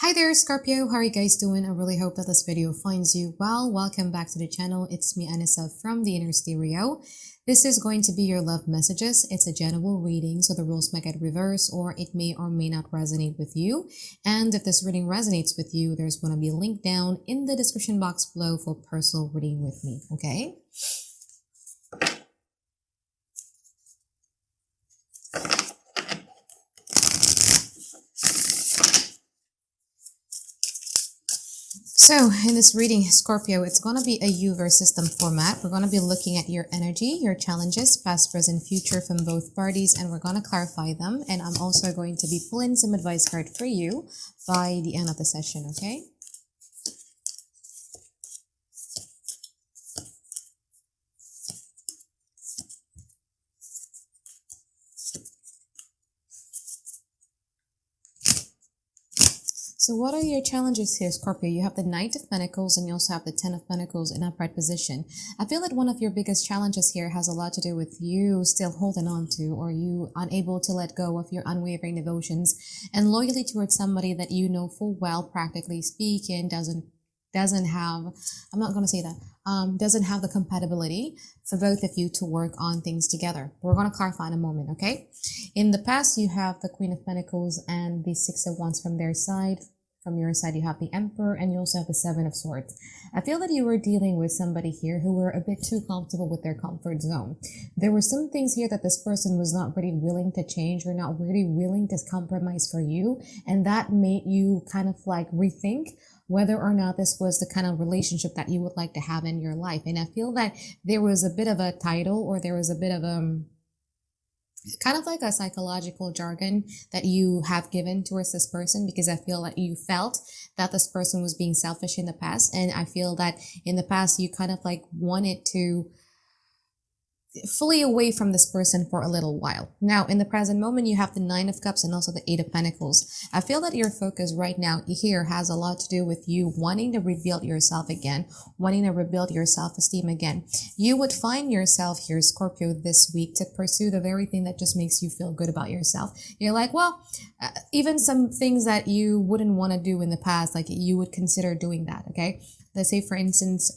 Hi there, Scorpio. How are you guys doing? I really hope that this video finds you well. Welcome back to the channel. It's me, Anisa, from the Inner Stereo. This is going to be your love messages. It's a general reading, so the rules might get reversed or it may or may not resonate with you. And if this reading resonates with you, there's going to be a link down in the description box below for personal reading with me, okay? So in this reading, Scorpio, it's going to be a universe system format. We're going to be looking at your energy, your challenges, past, present, future from both parties, and we're going to clarify them. And I'm also going to be pulling some advice card for you by the end of the session, okay? So what are your challenges here, Scorpio? You have the Knight of Pentacles and you also have the Ten of Pentacles in upright position. I feel that one of your biggest challenges here has a lot to do with you still holding on to, or you unable to let go of your unwavering devotions and loyalty towards somebody that you know full well, practically speaking, doesn't have, I'm not going to say that, doesn't have the compatibility for both of you to work on things together. We're going to clarify in a moment, okay? In the past, you have the Queen of Pentacles and the Six of Wands from their side. From your side, you have the Emperor and you also have the Seven of Swords. I feel that you were dealing with somebody here who were a bit too comfortable with their comfort zone. There were some things here that this person was not really willing to change or not really willing to compromise for you. And that made you kind of like rethink whether or not this was the kind of relationship that you would like to have in your life. And I feel that there was a bit of a title, or there was a bit of kind of like a psychological jargon that you have given towards this person, because I feel that you felt that this person was being selfish in the past. And I feel that in the past, you kind of like wanted to fully away from this person for a little while. Now, in the present moment, you have the Nine of Cups and also the Eight of Pentacles. I feel that your focus right now here has a lot to do with you wanting to rebuild yourself again, wanting to rebuild your self-esteem again. You would find yourself here, Scorpio, this week to pursue the very thing that just makes you feel good about yourself. You're like, well, even some things that you wouldn't want to do in the past, like you would consider doing that, okay? Let's say, for instance,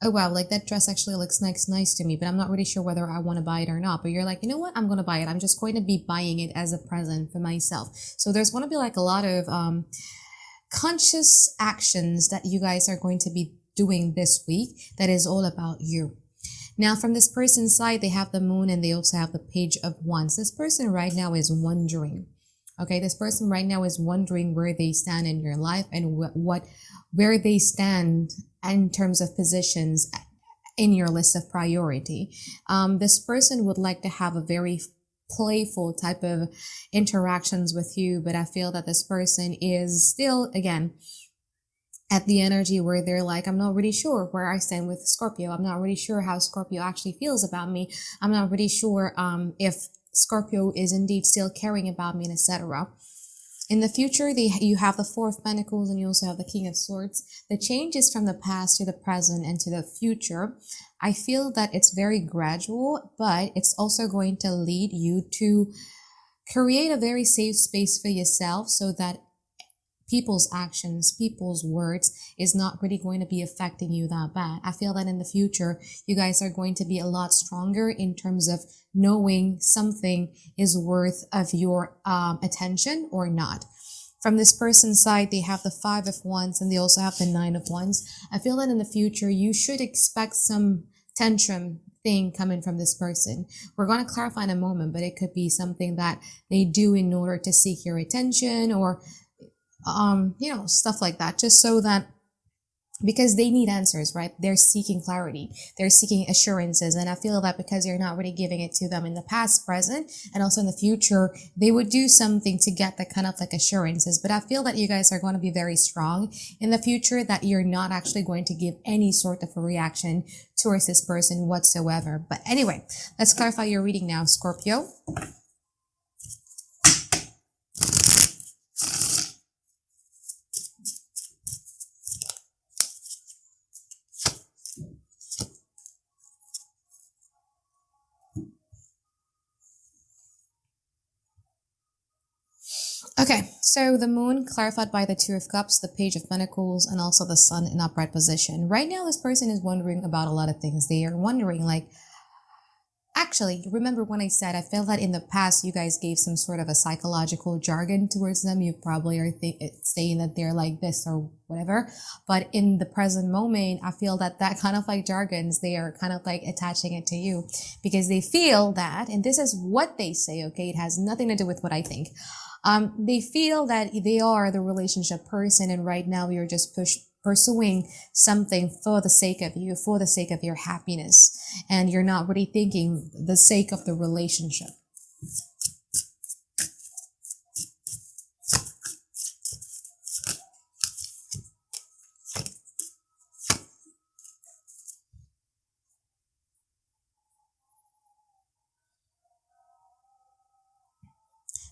oh wow, like that dress actually looks nice to me, but I'm not really sure whether I want to buy it or not. But you're like, you know what? I'm going to buy it. I'm just going to be buying it as a present for myself. So there's going to be like a lot of conscious actions that you guys are going to be doing this week that is all about you. Now, from this person's side, they have the Moon and they also have the Page of Wands. This person right now is wondering. Okay, this person right now is wondering where they stand in your life and where they stand in terms of positions in your list of priority. This person would like to have a very playful type of interactions with you, but I feel that this person is still, again, at the energy where they're like, I'm not really sure where I stand with Scorpio. I'm not really sure how Scorpio actually feels about me. I'm not really sure if Scorpio is indeed still caring about me, and etc. In the future, you have the Four of Pentacles and you also have the King of Swords. The changes from the past to the present and to the future, I feel that it's very gradual, but it's also going to lead you to create a very safe space for yourself so that people's actions, people's words is not really going to be affecting you that bad. I feel that in the future, you guys are going to be a lot stronger in terms of knowing something is worth of your attention or not. From this person's side, they have the Five of Wands and they also have the Nine of Wands. I feel that in the future, you should expect some tantrum thing coming from this person. We're going to clarify in a moment, but it could be something that they do in order to seek your attention or you know, stuff like that, just so that, because they need answers, right? They're seeking clarity, they're seeking assurances. And I feel that because you're not really giving it to them in the past, present, and also in the future, they would do something to get that kind of like assurances. But I feel that you guys are going to be very strong in the future, that you're not actually going to give any sort of a reaction towards this person whatsoever. But anyway, let's clarify your reading now, Scorpio. Okay, so the moon clarified by the Two of Cups, the Page of Pentacles, and also the Sun in upright position. Right now, this person is wondering about a lot of things. They are wondering, like, actually, remember when I said I felt that in the past you guys gave some sort of a psychological jargon towards them. You probably are saying that they're like this or whatever. But in the present moment, I feel that that kind of like jargons, they are kind of like attaching it to you because they feel that, and this is what they say, okay? It has nothing to do with what I think. They feel that they are the relationship person, and right now you're just pursuing something for the sake of you, for the sake of your happiness, and you're not really thinking the sake of the relationship.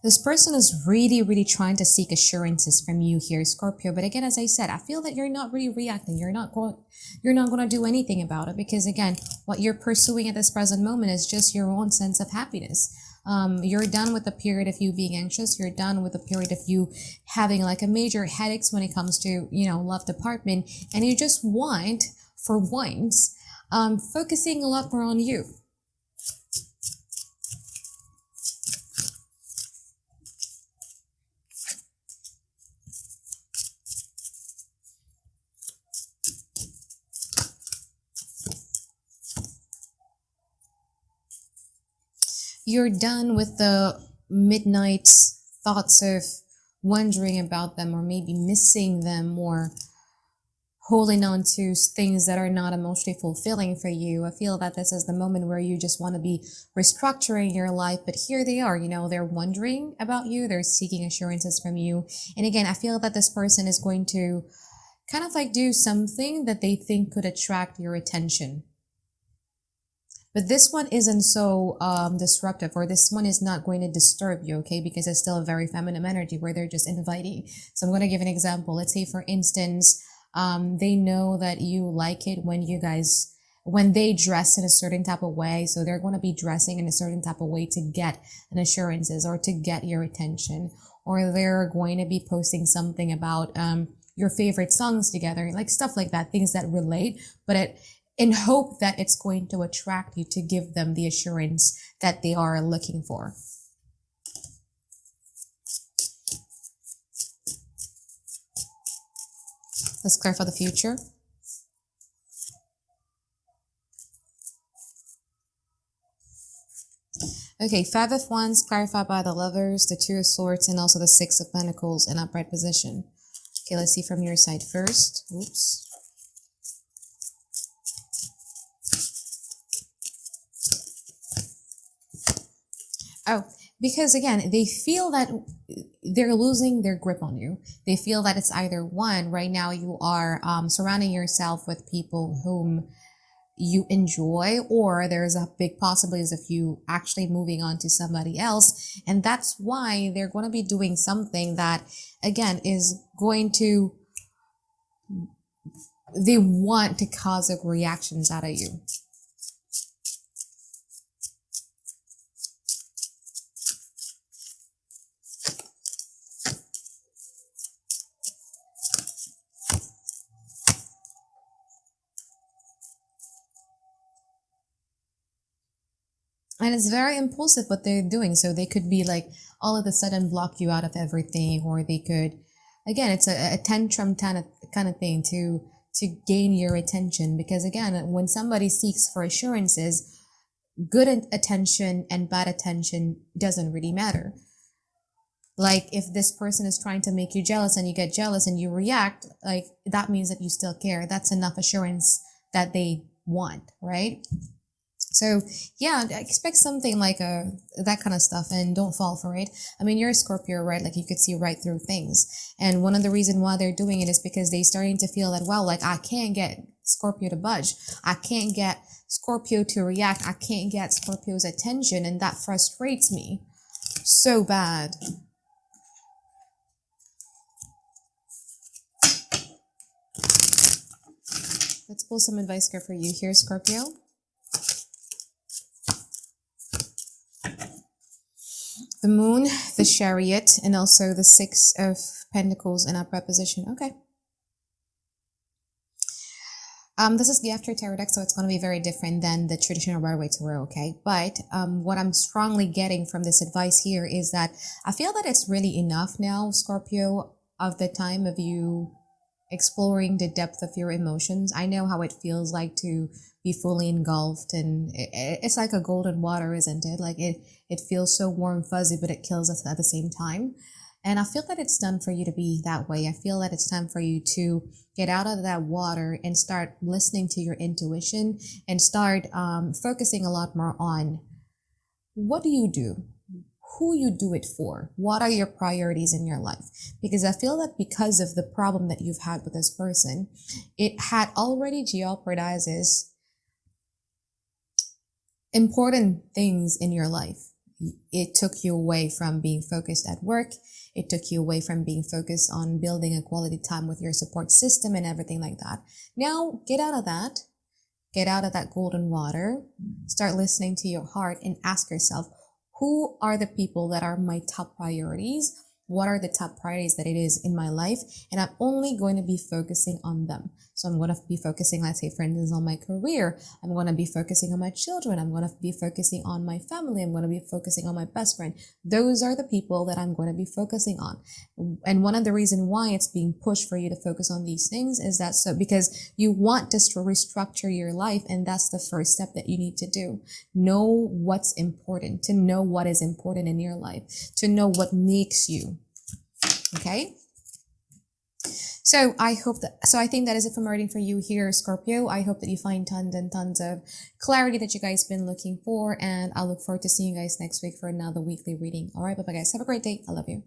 This person is really, really trying to seek assurances from you here, Scorpio. But again, as I said, I feel that you're not really reacting. You're not going to do anything about it because again, what you're pursuing at this present moment is just your own sense of happiness. You're done with the period of you being anxious. You're done with the period of you having like a major headaches when it comes to, love department. And you just want, for once, focusing a lot more on you. You're done with the midnight thoughts of wondering about them or maybe missing them or holding on to things that are not emotionally fulfilling for you. I feel that this is the moment where you just want to be restructuring your life, but here they are, they're wondering about you. They're seeking assurances from you. And again, I feel that this person is going to kind of like do something that they think could attract your attention. But this one isn't so disruptive, or this one is not going to disturb you, okay? Because it's still a very feminine energy where they're just inviting. So I'm going to give an example. Let's say, for instance, they know that you like it when they dress in a certain type of way. So they're going to be dressing in a certain type of way to get an assurances or to get your attention. Or they're going to be posting something about your favorite songs together, like stuff like that, things that relate, but in hope that it's going to attract you to give them the assurance that they are looking for. Let's clarify the future. Okay, Five of Wands clarified by the Lovers, the Two of Swords, and also the Six of Pentacles in upright position. Okay, let's see from your side first. Oops. Oh, because again, they feel that they're losing their grip on you. They feel that it's either one, right now you are surrounding yourself with people whom you enjoy, or there's a big possibility of you actually moving on to somebody else. And that's why they're going to be doing something that, again, is going to, they want to cause reactions out of you. And it's very impulsive what they're doing. So they could be like all of a sudden block you out of everything, or they could, again, it's a tantrum kind of thing to gain your attention. Because again, when somebody seeks for assurances, good attention and bad attention doesn't really matter. Like if this person is trying to make you jealous and you get jealous and you react, like that means that you still care. That's enough assurance that they want, right? So yeah, expect something like that kind of stuff, and don't fall for it. I mean, you're a Scorpio, right? Like you could see right through things. And one of the reasons why they're doing it is because they're starting to feel that, well, like I can't get Scorpio to budge. I can't get Scorpio to react. I can't get Scorpio's attention. And that frustrates me so bad. Let's pull some advice here for you here, Scorpio. The Moon, the Chariot, and also the Six of Pentacles in upright position. Okay. This is the After Tarot deck, so it's going to be very different than the traditional Rider-Waite Tarot, okay? But what I'm strongly getting from this advice here is that I feel that it's really enough now, Scorpio, of the time of you exploring the depth of your emotions. I know how it feels like to be fully engulfed, and it's like a golden water, isn't it? Like it feels so warm, fuzzy, but it kills us at the same time. And I feel that it's done for you to be that way. I feel that it's time for you to get out of that water and start listening to your intuition and start focusing a lot more on what do you do? Who you do it for? What are your priorities in your life? Because I feel that because of the problem that you've had with this person, it had already jeopardizes important things in your life. It took you away from being focused at work. It took you away from being focused on building a quality time with your support system and everything like that. Now, get out of that. Get out of that golden water. Start listening to your heart and ask yourself, who are the people that are my top priorities? What are the top priorities that it is in my life? And I'm only going to be focusing on them. So I'm going to be focusing, let's say, for instance, on my career. I'm going to be focusing on my children. I'm going to be focusing on my family. I'm going to be focusing on my best friend. Those are the people that I'm going to be focusing on. And one of the reasons why it's being pushed for you to focus on these things is that so because you want to restructure your life. And that's the first step that you need to do. Know what's important, to know what is important in your life, to know what makes you. Okay. So I think that is it for my reading for you here, Scorpio. I hope that you find tons and tons of clarity that you guys been looking for. And I look forward to seeing you guys next week for another weekly reading. All right. Bye bye guys. Have a great day. I love you.